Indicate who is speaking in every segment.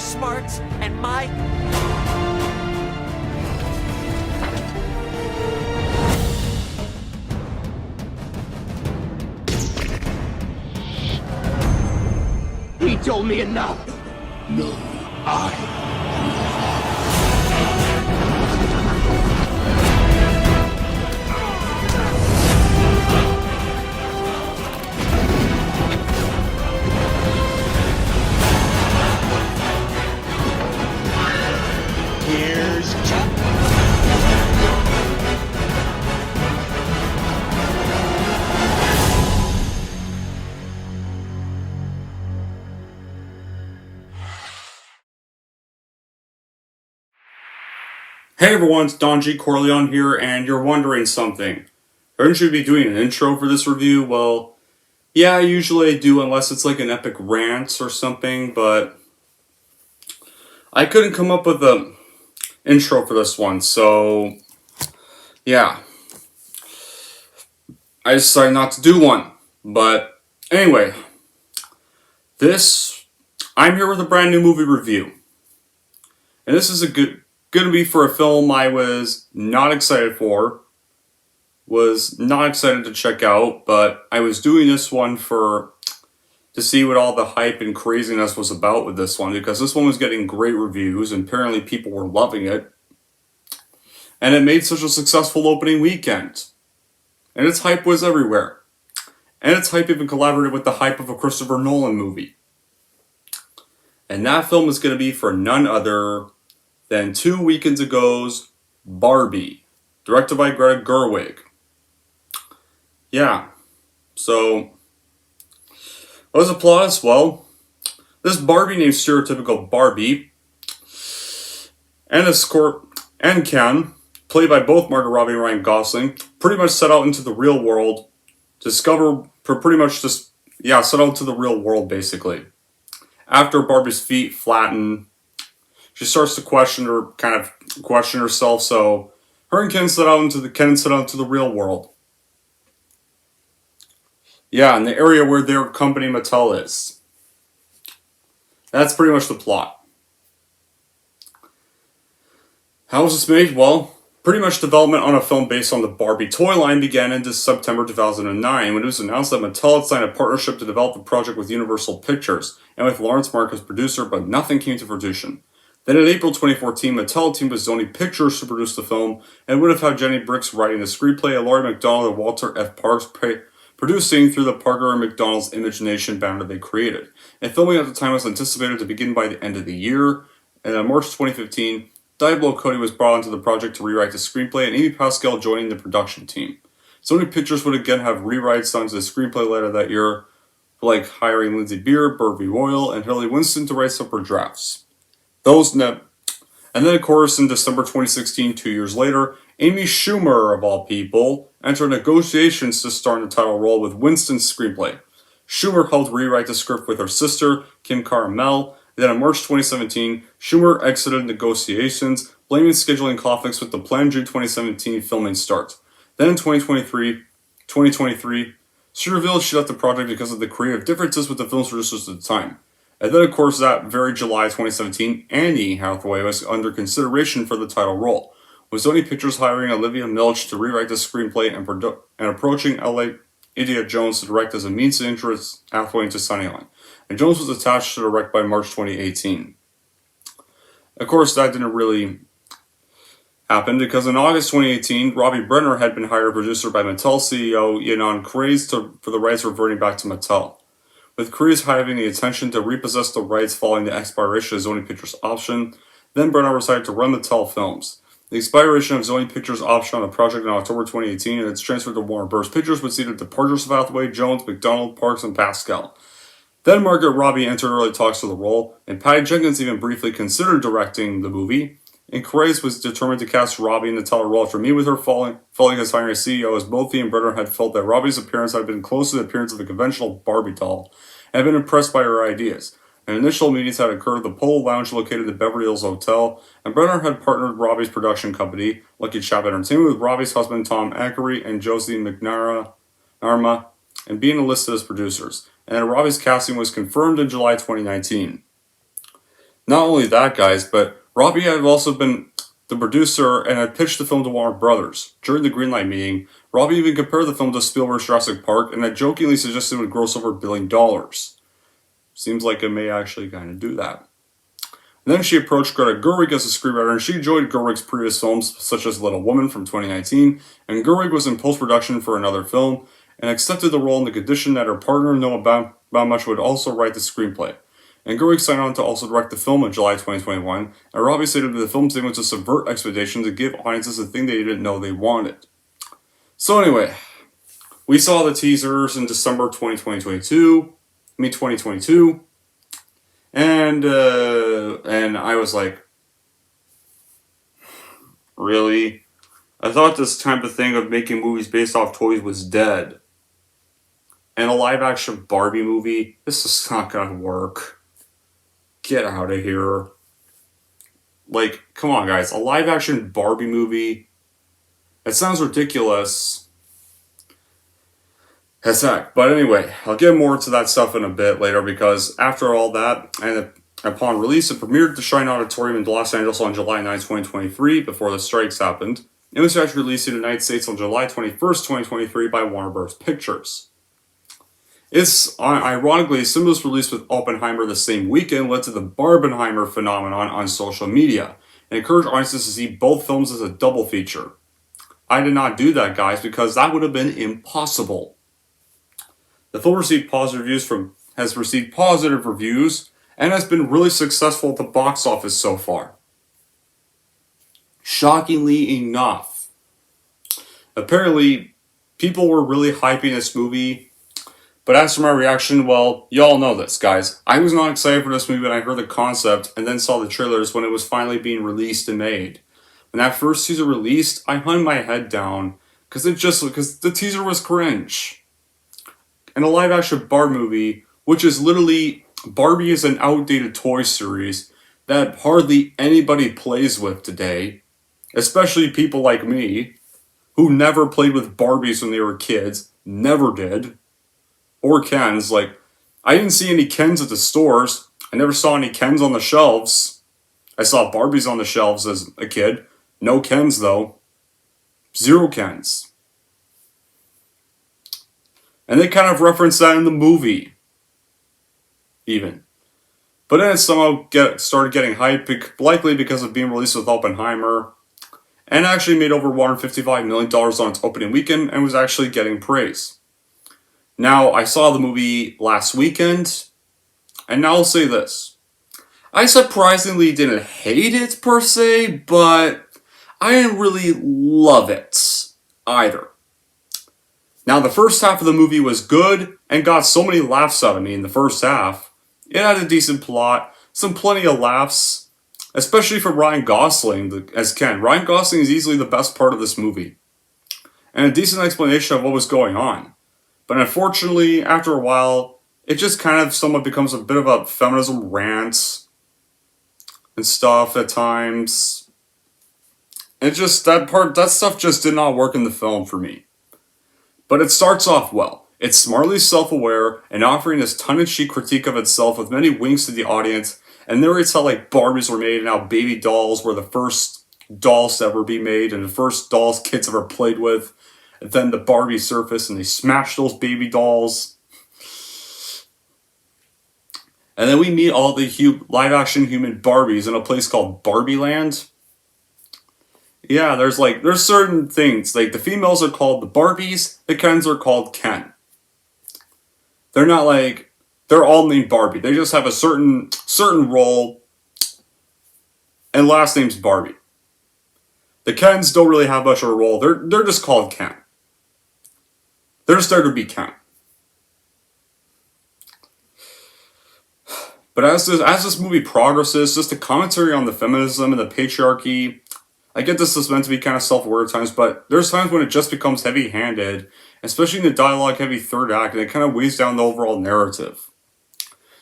Speaker 1: smarts and my...
Speaker 2: He told me enough.
Speaker 3: No, I.
Speaker 2: Here's Chuck.
Speaker 4: Hey everyone, it's Don G. Corleone here, and you're wondering something. Aren't you be doing an intro for this review? Well, yeah, usually I do unless it's like an epic rant or something, but I couldn't come up with an intro for this one, so yeah. I decided not to do one. But anyway, I'm here with a brand new movie review. And this is gonna be for a film I was not excited for, was not excited to check out, but I was doing this one to see what all the hype and craziness was about with this one, because this one was getting great reviews and apparently people were loving it. And it made such a successful opening weekend. And its hype was everywhere. And its hype even collaborated with the hype of a Christopher Nolan movie. And that film is going to be for none other than 2 weekends ago's Barbie, directed by Greta Gerwig. Yeah, so what was the plot? Well, this Barbie named stereotypical Barbie and Ken, played by both Margot Robbie and Ryan Gosling, pretty much set out into the real world, set out into the real world basically. After Barbie's feet flatten, she starts to question herself, so her and Ken set out into the real world. Yeah, in the area where their company Mattel is. That's pretty much the plot. How was this made? Well, pretty much development on a film based on the Barbie toy line began in September 2009 when it was announced that Mattel had signed a partnership to develop the project with Universal Pictures and with Lawrence Mark as producer, but nothing came to fruition. Then in April 2014, Mattel teamed with Sony Pictures to produce the film and would have had Jenny Bricks writing the screenplay and Laurie McDonald and Walter F. Parks producing through the Parker and McDonald's Imagination banner they created. And filming at the time was anticipated to begin by the end of the year. And in March 2015, Diablo Cody was brought into the project to rewrite the screenplay, and Amy Pascal joining the production team. Sony Pictures would again have rewrites done to the screenplay later that year, like hiring Lindsay Beer, Burvey Royal, and Hillary Winston to write separate drafts. And then, of course, in December 2016, 2 years later, Amy Schumer, of all people, entered negotiations to star in the title role with Winston's screenplay. Schumer helped rewrite the script with her sister, Kim Caramel. Then in March 2017, Schumer exited negotiations, blaming scheduling conflicts with the planned June 2017 filming start. Then in 2023, she revealed she left the project because of the creative differences with the film's producers at the time. And then, of course, that very July 2017, Annie Hathaway was under consideration for the title role, with Sony Pictures hiring Olivia Milch to rewrite the screenplay and approaching LA Idiot Jones to direct as a means to interest Hathaway into Sunnyline. And Jones was attached to direct by March 2018. Of course, that didn't really happen because in August 2018, Robbie Brenner had been hired producer by Mattel CEO Ynon Kreiz for the rights reverting back to Mattel, with Kreiz having the intention to repossess the rights following the expiration of Sony Pictures' option. Then Brenner decided to run Mattel Films. The expiration of Sony Pictures' option on the project in October 2018 and its transfer to Warner Bros. Pictures would see the departures of Hathaway, Jones, McDonald, Parks, and Pascal. Then Margaret Robbie entered early talks for the role, and Patty Jenkins even briefly considered directing the movie. And Kreiz was determined to cast Robbie in the title role after meeting with her following his hiring as CEO, as both he and Brenner had felt that Robbie's appearance had been close to the appearance of the conventional Barbie doll, and had been impressed by her ideas. And initial meetings had occurred at the Polo Lounge located at the Beverly Hills Hotel, and Brenner had partnered with Robbie's production company, Lucky Chap Entertainment, with Robbie's husband Tom Ackery and Josie McNarma, and being enlisted as producers. And Robbie's casting was confirmed in July 2019. Not only that, guys, but Robbie had also been the producer and had pitched the film to Warner Brothers. During the greenlight meeting, Robbie even compared the film to Spielberg's Jurassic Park and had jokingly suggested it would gross over $1 billion. Seems like it may actually kind of do that. And then she approached Greta Gerwig as a screenwriter, and she enjoyed Gerwig's previous films, such as Little Woman from 2019, and Gerwig was in post-production for another film, and accepted the role on the condition that her partner, Noah Baumbach, would also write the screenplay. And Gerwig signed on to also direct the film in July 2021, and Robbie stated that the film's aim was to subvert expectations and give audiences the thing they didn't know they wanted. So anyway, we saw the teasers in December 2022, and I was like, really? I thought this type of thing of making movies based off toys was dead. And a live-action Barbie movie, this is not gonna work. Get out of here. Like, come on, guys. A live-action Barbie movie? It sounds ridiculous as heck. But anyway, I'll get more into that stuff in a bit later, because after all that, and upon release, it premiered at the Shrine Auditorium in Los Angeles on July 9, 2023, before the strikes happened. It was actually released in the United States on July 21st, 2023 by Warner Bros. Pictures. It's ironically, similar release with Oppenheimer the same weekend led to the Barbenheimer phenomenon on social media and encouraged audiences to see both films as a double feature. I did not do that, guys, because that would have been impossible. The film has received positive reviews and has been really successful at the box office so far. Shockingly enough. Apparently, people were really hyping this movie. But as for my reaction, well, y'all know this, guys. I was not excited for this movie when I heard the concept and then saw the trailers when it was finally being released and made. When that first teaser released, I hung my head down because the teaser was cringe. And a live-action Barbie movie, which is literally, Barbie is an outdated toy series that hardly anybody plays with today, especially people like me, who never played with Barbies when they were kids, never did. Or Kens. Like, I didn't see any Kens at the stores. I never saw any Kens on the shelves. I saw Barbies on the shelves as a kid. No Kens, though. Zero Kens. And they kind of reference that in the movie. Even. But then it somehow started getting hyped, likely because of being released with Oppenheimer. And actually made over $155 million on its opening weekend and was actually getting praise. Now, I saw the movie last weekend, and now I'll say this. I surprisingly didn't hate it per se, but I didn't really love it either. Now, the first half of the movie was good and got so many laughs out of me in the first half. It had a decent plot, plenty of laughs, especially from Ryan Gosling as Ken. Ryan Gosling is easily the best part of this movie, and a decent explanation of what was going on. But unfortunately, after a while, it just kind of somewhat becomes a bit of a feminism rant and stuff at times. It just, that stuff just did not work in the film for me. But it starts off well. It's smartly self-aware and offering this tongue-in-cheek critique of itself with many winks to the audience, and narrates how like Barbies were made and how baby dolls were the first dolls to ever be made and the first dolls kids ever played with. And then the Barbie surface and they smash those baby dolls. And then we meet all the live-action human Barbies in a place called Barbie Land. Yeah, there's certain things. Like, the females are called the Barbies, the Kens are called Ken. They're not like, they're all named Barbie. They just have a certain role, and last name's Barbie. The Kens don't really have much of a role. They're just called Ken. They're just there to be Ken. But as this movie progresses, just the commentary on the feminism and the patriarchy, I get this is meant to be kind of self-aware at times, but there's times when it just becomes heavy-handed, especially in the dialogue-heavy third act, and it kind of weighs down the overall narrative.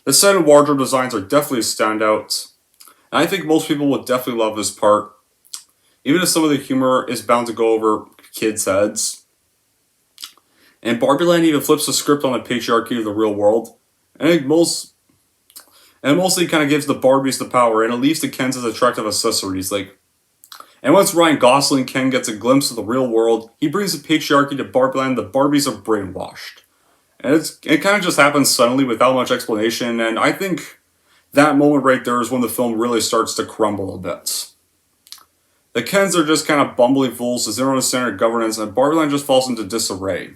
Speaker 4: The set and wardrobe designs are definitely a standout, and I think most people would definitely love this part, even if some of the humor is bound to go over kids' heads. And Barbie Land even flips the script on the patriarchy of the real world. And I think And it mostly kind of gives the Barbies the power, and it leaves the Kens as attractive accessories. And once Ryan Gosling Ken gets a glimpse of the real world, he brings the patriarchy to Barbieland. The Barbies are brainwashed, and it kind of just happens suddenly without much explanation. And I think that moment right there is when the film really starts to crumble a bit. The Kens are just kind of bumbling fools with zero standard governance, and Barbieland just falls into disarray.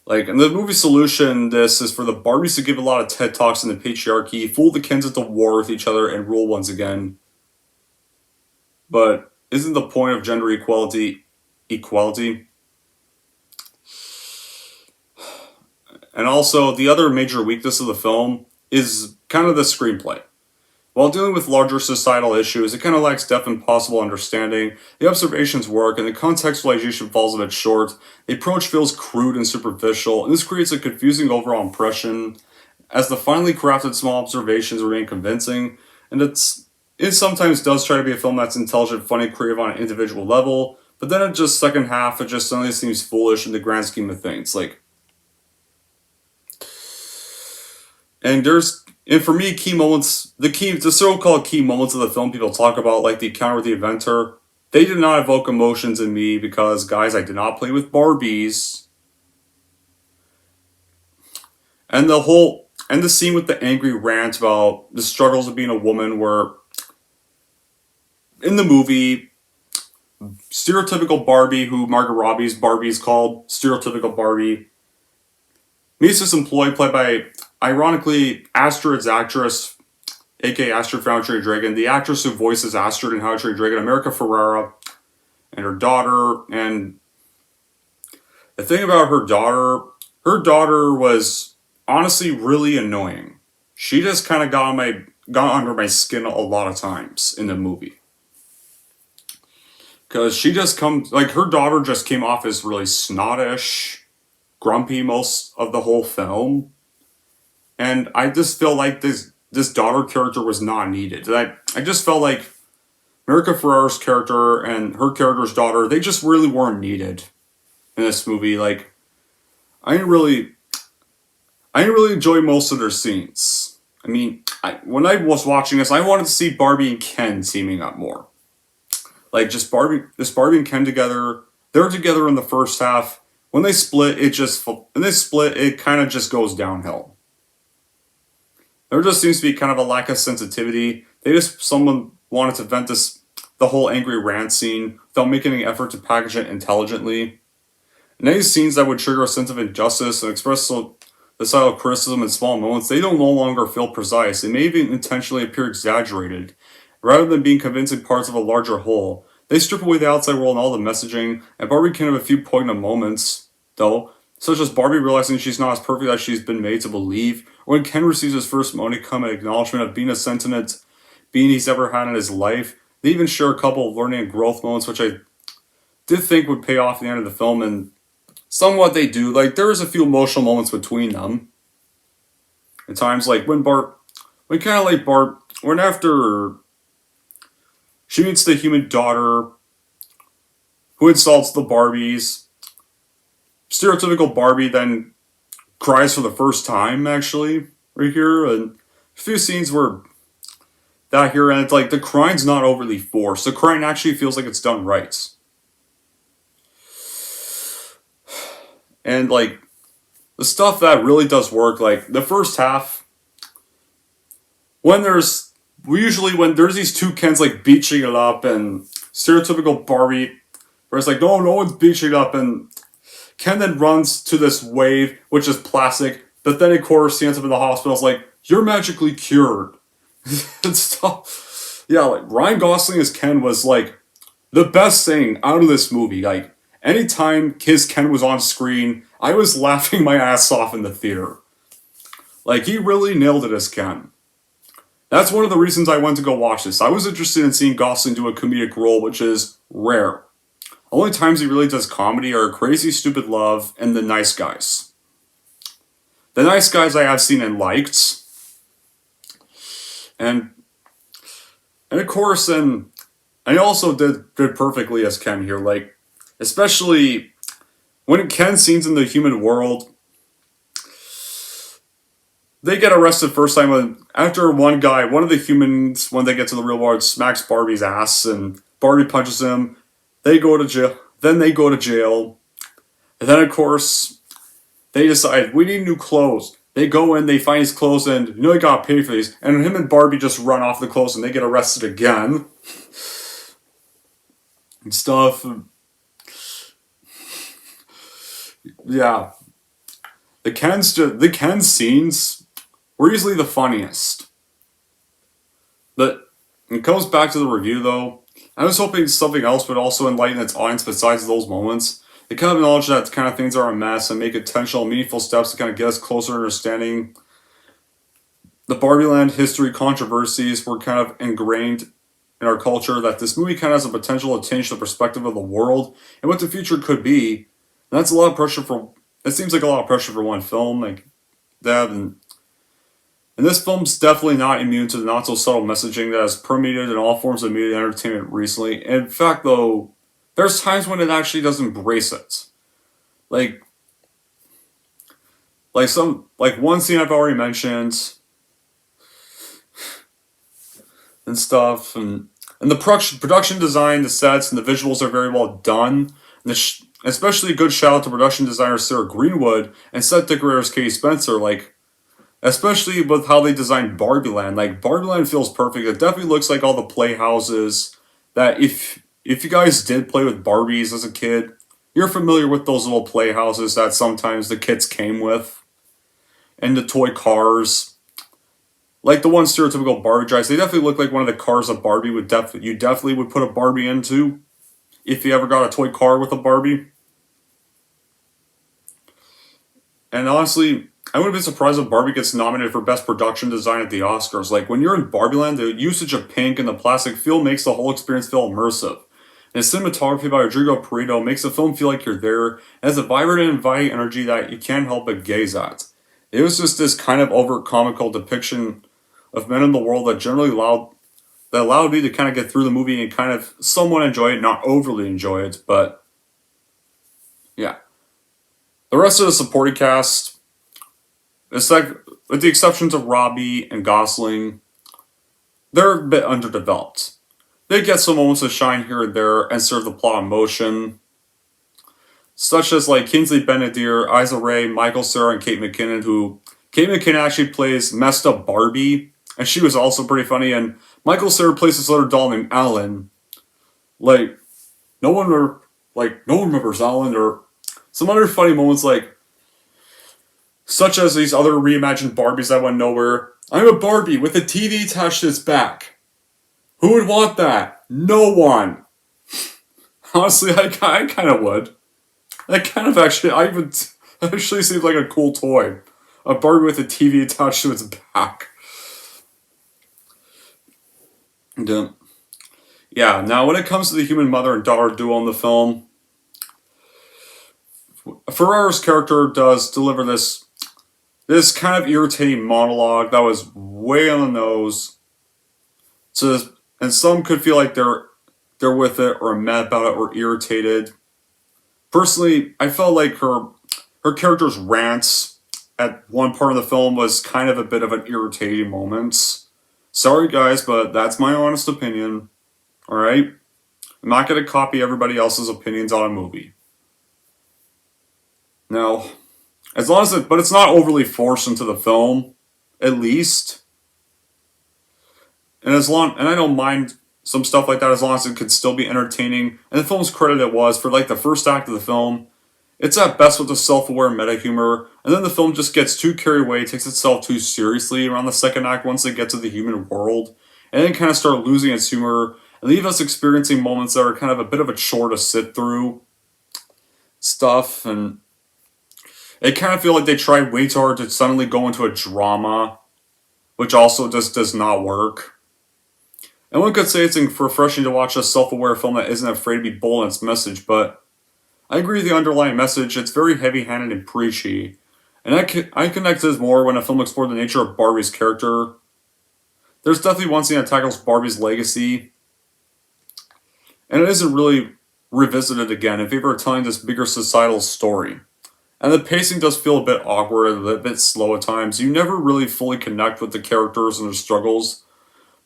Speaker 4: And the movie solution, this is for the Barbies to give a lot of TED Talks in the patriarchy, fool the Kens into war with each other, and rule once again. But isn't the point of gender equality equality? And also, the other major weakness of the film is kind of the screenplay. While dealing with larger societal issues, it kind of lacks depth and possible understanding. The observations work, and the contextualization falls a bit short. The approach feels crude and superficial, and this creates a confusing overall impression, as the finely crafted small observations remain convincing, and it sometimes does try to be a film that's intelligent, funny, creative on an individual level, but then it just second half, it just suddenly seems foolish in the grand scheme of things. And for me, key moments, the so-called key moments of the film people talk about, like the encounter with the inventor, they did not evoke emotions in me because, guys, I did not play with Barbies. And the scene with the angry rant about the struggles of being a woman where, in the movie, stereotypical Barbie, who Margot Robbie's Barbie is called, stereotypical Barbie, meets this employee played by, ironically, Astrid's actress, aka Astrid from How to Train Your Dragon, the actress who voices Astrid in How to Train Your Dragon, America Ferrera, and her daughter. And the thing about her daughter was honestly really annoying. She just kind of got under my skin a lot of times in the movie. Because her daughter just came off as really snottish, grumpy most of the whole film. And I just feel like this daughter character was not needed. I just felt like America Ferrera's character and her character's daughter, they just really weren't needed in this movie. I didn't really enjoy most of their scenes. I mean, when I was watching this, I wanted to see Barbie and Ken teaming up more. Barbie and Ken together. They're together in the first half. When they split, it kind of just goes downhill. There just seems to be kind of a lack of sensitivity. Someone wanted to vent the whole angry rant scene without making any effort to package it intelligently. And any scenes that would trigger a sense of injustice and express societal criticism in small moments, they don't no longer feel precise. They may even intentionally appear exaggerated. Rather than being convincing parts of a larger whole, they strip away the outside world and all the messaging, and Barbie can have a few poignant moments, though, such as Barbie realizing she's not as perfect as she's been made to believe, or when Ken receives his first monicum and acknowledgement of being a sentient being he's ever had in his life. They even share a couple of learning and growth moments, which I did think would pay off at the end of the film, and somewhat they do. There is a few emotional moments between them. At times, when after she meets the human daughter who insults the Barbies, stereotypical Barbie then cries for the first time, actually, right here. And a few scenes where that here, and it's the crying's not overly forced. The crying actually feels like it's done right. And the stuff that really does work, the first half, when there's these two Kens beaching it up, and stereotypical Barbie, where it's no one's beaching it up, and Ken then runs to this wave, which is plastic, but then of course he ends up in the hospital. It's you're magically cured. And stuff. Yeah, Ryan Gosling as Ken was the best thing out of this movie. Anytime his Ken was on screen, I was laughing my ass off in the theater. He really nailed it as Ken. That's one of the reasons I went to go watch this. I was interested in seeing Gosling do a comedic role, which is rare. Only times he really does comedy are Crazy Stupid Love and The Nice Guys. The Nice Guys I have seen and liked. And of course, and he also did perfectly as Ken here. Especially when Ken scenes in the human world, they get arrested first time after one of the humans, when they get to the real world, smacks Barbie's ass and Barbie punches him. They go to jail. Then they go to jail. And then, of course, they decide, we need new clothes. They go in, they find his clothes, and you know they gotta pay for these. And him and Barbie just run off the clothes and they get arrested again. And stuff. Yeah. The Ken scenes were easily the funniest. But when it comes back to the review, though, I was hoping something else would also enlighten its audience besides those moments. They kind of acknowledge that kind of things are a mess and make intentional, meaningful steps to kind of get us closer to understanding the Barbie Land history controversies were kind of ingrained in our culture, that this movie kind of has the potential to change the perspective of the world and what the future could be. And that's a lot of pressure for, it seems like a lot of pressure for one film like that. And this film's definitely not immune to the not so subtle messaging that has permeated in all forms of media and entertainment recently. In fact, though, there's times when it actually does embrace it. Like one scene I've already mentioned and stuff, and the production design, the sets, and the visuals are very well done. And especially a good shout out to production designer Sarah Greenwood and set decorators Katie Spencer, especially with how they designed Barbie Land. Like, Barbie Land feels perfect. It definitely looks like all the playhouses that if you guys did play with Barbies as a kid, you're familiar with those little playhouses that sometimes the kits came with. And the toy cars. Like the one stereotypical Barbie drives, they definitely look like one of the cars a Barbie would you definitely would put a Barbie into. If you ever got a toy car with a Barbie. And honestly, I wouldn't be surprised if Barbie gets nominated for Best Production Design at the Oscars. Like, when you're in Barbie Land, the usage of pink and the plastic feel makes the whole experience feel immersive. And cinematography by Rodrigo Prieto makes the film feel like you're there, and has a vibrant and inviting energy that you can't help but gaze at. It was just this kind of overt comical depiction of men in the world that allowed me to kind of get through the movie and kind of somewhat enjoy it, not overly enjoy it, but yeah. The rest of the supporting cast, it's like, with the exceptions of Robbie and Gosling, they're a bit underdeveloped. They get some moments of shine here and there and serve the plot in motion, such as like Kingsley Ben-Adir, Issa Rae, Michael Cera, and Kate McKinnon, who Kate McKinnon actually plays messed up Barbie, and she was also pretty funny, and Michael Cera plays this other doll named Alan. Like, no one remembers Alan, or some other funny moments such as these other reimagined Barbies that went nowhere. I'm a Barbie with a TV attached to its back. Who would want that? No one. Honestly, I kind of would. That kind of actually seems like a cool toy. A Barbie with a TV attached to its back. Yeah, now when it comes to the human mother and daughter duo in the film, Ferrera's character does deliver this kind of irritating monologue that was way on the nose. And some could feel like they're with it or mad about it or irritated. Personally, I felt like her character's rants at one part of the film was kind of a bit of an irritating moment. Sorry guys, but that's my honest opinion. Alright? I'm not going to copy everybody else's opinions on a movie. Now, but it's not overly forced into the film, at least. And I don't mind some stuff like that as long as it could still be entertaining. And the film's credit it was for the first act of the film. It's at best with the self-aware meta humor, and then the film just gets too carried away, takes itself too seriously around the second act once it gets to the human world, and then kind of start losing its humor and leave us experiencing moments that are kind of a bit of a chore to sit through stuff. And it kind of feel like they tried way too hard to suddenly go into a drama, which also just does not work. And one could say it's refreshing to watch a self-aware film that isn't afraid to be bold in its message, but I agree with the underlying message. It's very heavy-handed and preachy. And I connect to this more when a film explored the nature of Barbie's character. There's definitely one scene that tackles Barbie's legacy, and it isn't really revisited again in favor of telling this bigger societal story. And the pacing does feel a bit awkward and a bit slow at times. You never really fully connect with the characters and their struggles.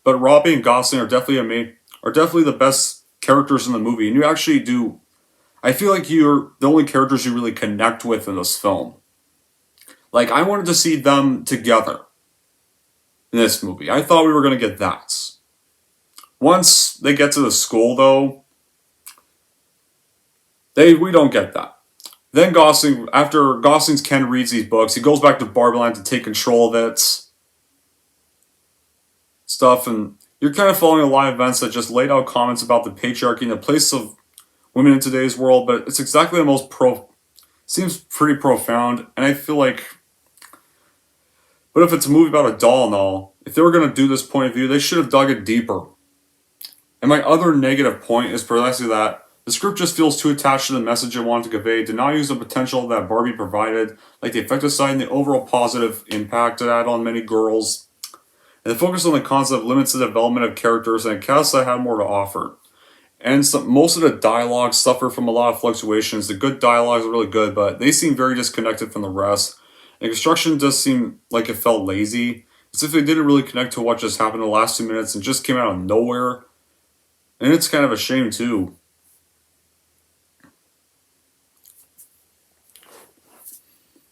Speaker 4: But Robbie and Gosling are definitely the best characters in the movie, and you actually do. I feel like you're the only characters you really connect with in this film. Like I wanted to see them together in this movie. I thought we were going to get that. Once they get to the school, though, we don't get that. Then Gosling, after Gosling's Ken reads these books, he goes back to Barbie Land to take control of it. Stuff, and you're kind of following a lot of events that just laid out comments about the patriarchy and the place of women in today's world, but it's exactly the most seems pretty profound, and I feel like, but if it's a movie about a doll and all, if they were going to do this point of view, they should have dug it deeper. And my other negative point is precisely that the script just feels too attached to the message it wanted to convey, did not use the potential that Barbie provided, like the effective side and the overall positive impact it had on many girls. And the focus on the concept limits the development of characters and a cast that had more to offer. And most of the dialogue suffer from a lot of fluctuations. The good dialogue is really good, but they seem very disconnected from the rest. And construction does seem like it felt lazy, as if they didn't really connect to what just happened in the last 2 minutes and just came out of nowhere. And it's kind of a shame too.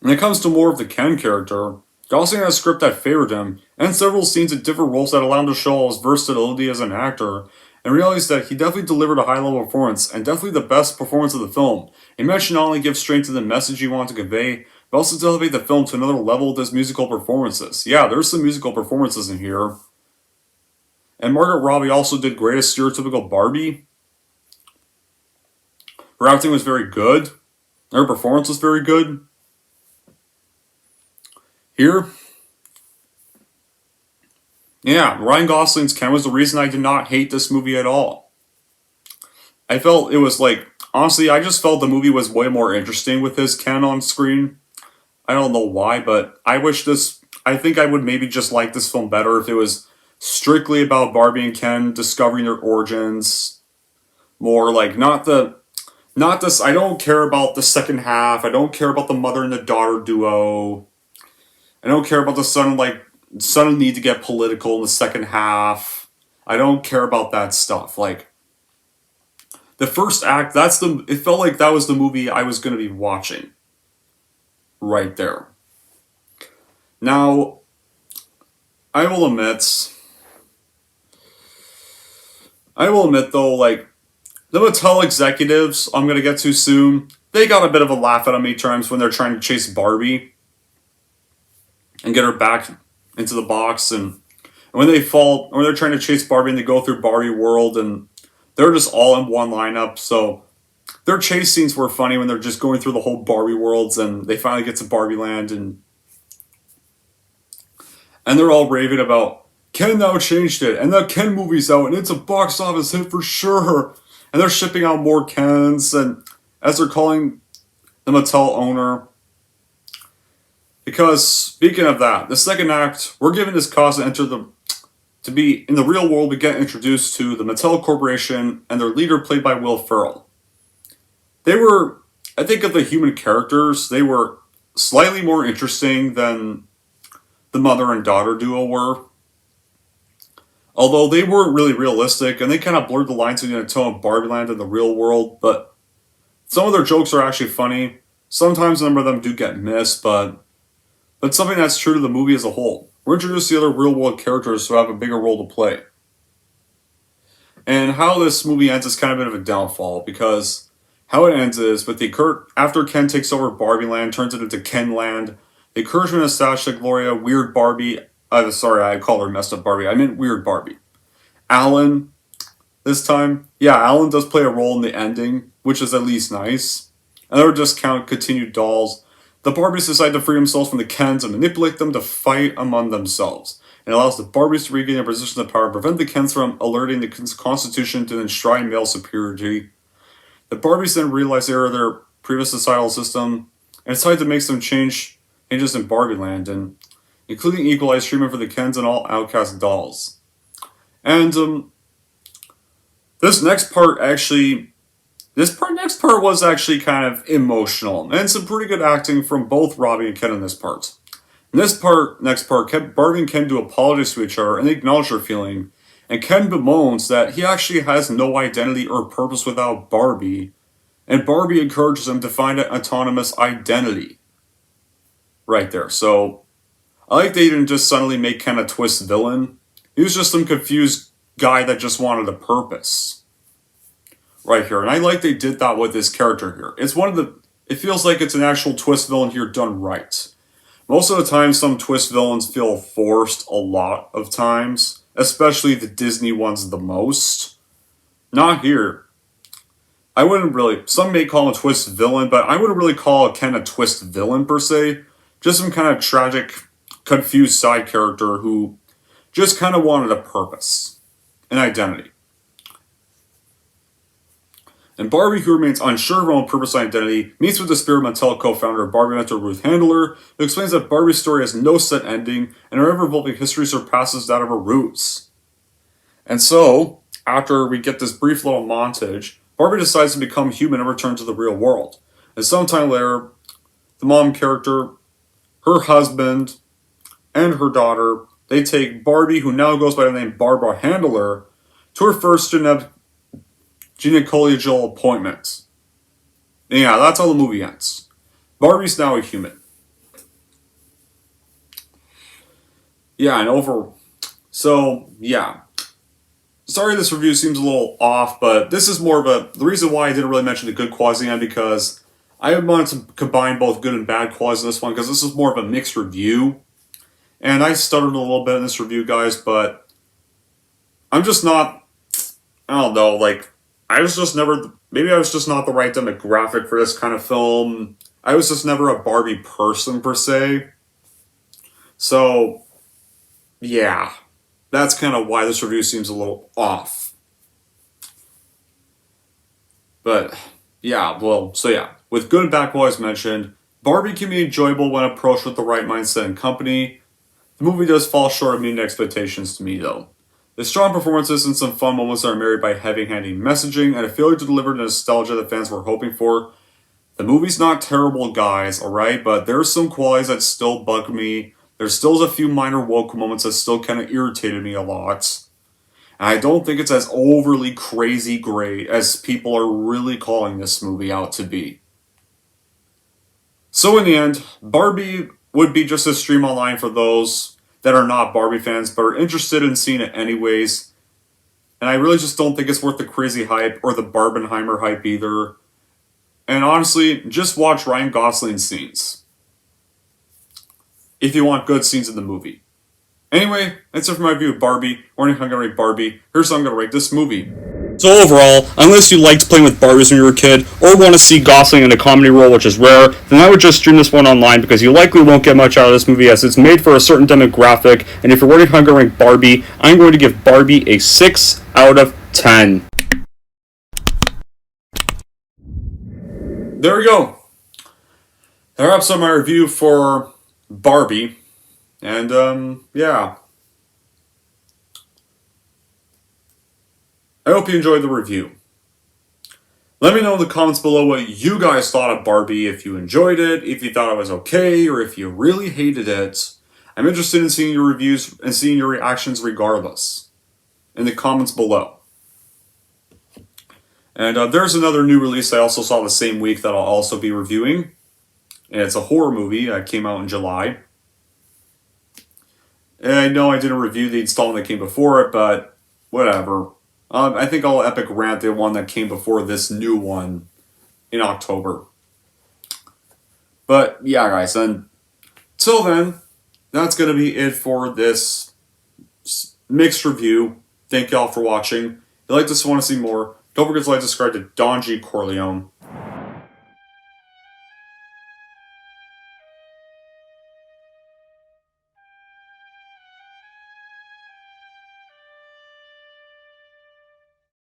Speaker 4: When it comes to more of the Ken character, Gosling had a script that favored him, and several scenes in different roles that allowed him to show all his versatility as an actor, and realized that he definitely delivered a high-level performance, and definitely the best performance of the film. He managed to not only give strength to the message he wanted to convey, but also to elevate the film to another level with his musical performances. Yeah, there's some musical performances in here. And Margaret Robbie also did great as stereotypical Barbie. Her acting was very good. Her performance was very good. Here, yeah, Ryan Gosling's Ken was the reason I did not hate this movie at all. I felt it was like, honestly, I just felt the movie was way more interesting with his Ken on screen. I don't know why, but I think I would maybe just like this film better if it was strictly about Barbie and Ken discovering their origins. More like, not this, I don't care about the second half, I don't care about the mother and the daughter duo. I don't care about the son need to get political in the second half. I don't care about that stuff. Like, the first act, it felt like that was the movie I was going to be watching. Right there. Now, I will admit though, like, the Mattel executives, I'm going to get to soon, they got a bit of a laugh at me times when they're trying to chase Barbie and get her back into the box, and when they're trying to chase Barbie and they go through Barbie World, and they're just all in one lineup, so their chase scenes were funny when they're just going through the whole Barbie worlds, and they finally get to Barbie Land, and they're all raving about Ken now changed it, and the Ken movie's out, and it's a box office hit for sure, and they're shipping out more Kens, and as they're calling the Mattel owner. Because, speaking of that, the second act, we're given this cause to be in the real world. We get introduced to the Mattel Corporation and their leader, played by Will Ferrell. They were, I think, of the human characters, they were slightly more interesting than the mother and daughter duo were. Although they weren't really realistic, and they kind of blurred the lines between the tone of Barbie Land and the real world, but some of their jokes are actually funny. Sometimes a number of them do get missed, but something that's true to the movie as a whole. We're introduced to the other real-world characters who have a bigger role to play. And how this movie ends is kind of a bit of a downfall, because how it ends is with after Ken takes over Barbie Land, turns it into Ken Land, the encouragement of Sasha, Gloria, Weird Barbie, sorry, I called her messed up Barbie, I meant Weird Barbie. Alan, this time, yeah, Alan does play a role in the ending, which is at least nice. And they're just continued dolls. The Barbies decide to free themselves from the Kens and manipulate them to fight among themselves. It allows the Barbies to regain their position of power and prevent the Kens from alerting the Constitution to enshrine male superiority. The Barbies then realize the error of their previous societal system and decide to make some changes in Barbie Land, and including equalized treatment for the Kens and all outcast dolls. And this next part actually Next part was actually kind of emotional, and some pretty good acting from both Robbie and Ken in this part. In next part, Barbie and Ken do apologize to each other and they acknowledge their feeling, and Ken bemoans that he actually has no identity or purpose without Barbie, and Barbie encourages him to find an autonomous identity. Right there. So, I like they didn't just suddenly make Ken a twist villain. He was just some confused guy that just wanted a purpose. Right here. And I like they did that with this character here. It feels like it's an actual twist villain here done right. Most of the time, some twist villains feel forced a lot of times, especially the Disney ones the most. Not here. Some may call him a twist villain, but I wouldn't really call Ken a twist villain per se. Just some kind of tragic, confused side character who just kind of wanted a purpose, an identity. And Barbie, who remains unsure of her own purpose and identity, meets with the Spirit Mattel co-founder of Barbie mentor Ruth Handler, who explains that Barbie's story has no set ending, and her ever-evolving history surpasses that of her roots. And so, after we get this brief little montage, Barbie decides to become human and return to the real world. And sometime later, the mom character, her husband, and her daughter, they take Barbie, who now goes by the name Barbara Handler, to her first gynecological appointment. And yeah, that's how the movie ends. Barbie's now a human. Yeah, sorry this review seems a little off, but this is more of the reason why I didn't really mention the good qualities in the end, because I wanted to combine both good and bad qualities in this one, because this is more of a mixed review. And I stuttered a little bit in this review, guys, but I'm just not, I don't know, like, maybe I was just not the right demographic for this kind of film. I was just never a Barbie person, per se. So, yeah, that's kind of why this review seems a little off. But, with good and bad qualities mentioned, Barbie can be enjoyable when approached with the right mindset and company. The movie does fall short of meeting expectations to me, though. The strong performances and some fun moments are married by heavy-handed messaging and a failure to deliver the nostalgia that fans were hoping for. The movie's not terrible, guys, alright? But there's some qualities that still bug me. There's still a few minor woke moments that still kind of irritated me a lot. And I don't think it's as overly crazy great as people are really calling this movie out to be. So in the end, Barbie would be just a stream online for those that are not Barbie fans but are interested in seeing it anyways. And I really just don't think it's worth the crazy hype or the Barbenheimer hype either. And honestly, just watch Ryan Gosling's scenes if you want good scenes in the movie. Anyway, that's it for my view of Barbie. Or how I'm going to rate Barbie. Here's how I'm going to rate this movie. So overall, unless you liked playing with Barbies when you were a kid, or want to see Gosling in a comedy role, which is rare, then I would just stream this one online, because you likely won't get much out of this movie as it's made for a certain demographic, and if you're wondering how I'm going to rank Barbie, I'm going to give Barbie a 6 out of 10. There we go. That wraps up my review for Barbie, and yeah. I hope you enjoyed the review. Let me know in the comments below what you guys thought of Barbie, if you enjoyed it, if you thought it was okay, or if you really hated it. I'm interested in seeing your reviews and seeing your reactions regardless in the comments below. And there's another new release I also saw the same week that I'll also be reviewing. And it's a horror movie that came out in July. And I know I didn't review the installment that came before it, but whatever. I think I'll epic rant the one that came before this new one in October. But yeah, guys, until then, that's going to be it for this mixed review. Thank y'all for watching. If you like this and want to see more, don't forget to like and subscribe to Don G. Corleone.